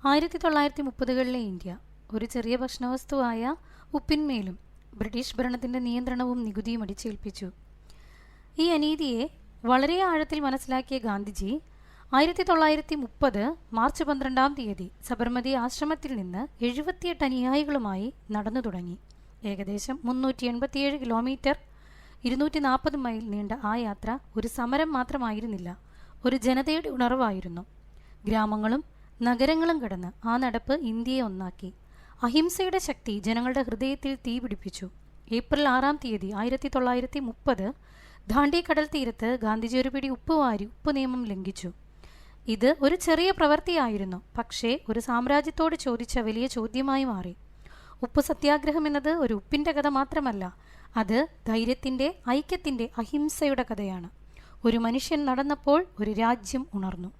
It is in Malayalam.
1930കളിലെ ഇന്ത്യ ഒരു ചെറിയ ഭക്ഷണവസ്തുവായ ഉപ്പിന്മേലും ബ്രിട്ടീഷ് ഭരണത്തിൻ്റെ നിയന്ത്രണവും നികുതിയും അടിച്ചേൽപ്പിച്ചു. ഈ അനീതിയെ വളരെ ആഴത്തിൽ മനസ്സിലാക്കിയ ഗാന്ധിജി 1930 മാർച്ച് 12 സബർമതി ആശ്രമത്തിൽ നിന്ന് 78 അനുയായികളുമായി നടന്നു തുടങ്ങി. ഏകദേശം 387 കിലോമീറ്റർ 240 മൈൽ നീണ്ട ആ യാത്ര ഒരു സമരം മാത്രമായിരുന്നില്ല, ഒരു ജനതയുടെ ഉണർവായിരുന്നു. ഗ്രാമങ്ങളും നഗരങ്ങളും കടന്ന് ആ നടപ്പ് ഇന്ത്യയെ ഒന്നാക്കി. അഹിംസയുടെ ശക്തി ജനങ്ങളുടെ ഹൃദയത്തിൽ തീപിടിപ്പിച്ചു. ഏപ്രിൽ 6 1930 ദാണ്ഡി കടൽ തീരത്ത് ഗാന്ധിജി ഒരു പിടി ഉപ്പ് വാരി ഉപ്പ് നിയമം ലംഘിച്ചു. ഇത് ഒരു ചെറിയ പ്രവൃത്തിയായിരുന്നു, പക്ഷേ ഒരു സാമ്രാജ്യത്തോട് ചോദിച്ച വലിയ ചോദ്യമായി മാറി. ഉപ്പ് സത്യാഗ്രഹം എന്നത് ഒരു ഉപ്പിൻ്റെ കഥ മാത്രമല്ല, അത് ധൈര്യത്തിൻ്റെ, ഐക്യത്തിൻ്റെ, അഹിംസയുടെ കഥയാണ്. ഒരു മനുഷ്യൻ നടന്നപ്പോൾ ഒരു രാജ്യം ഉണർന്നു.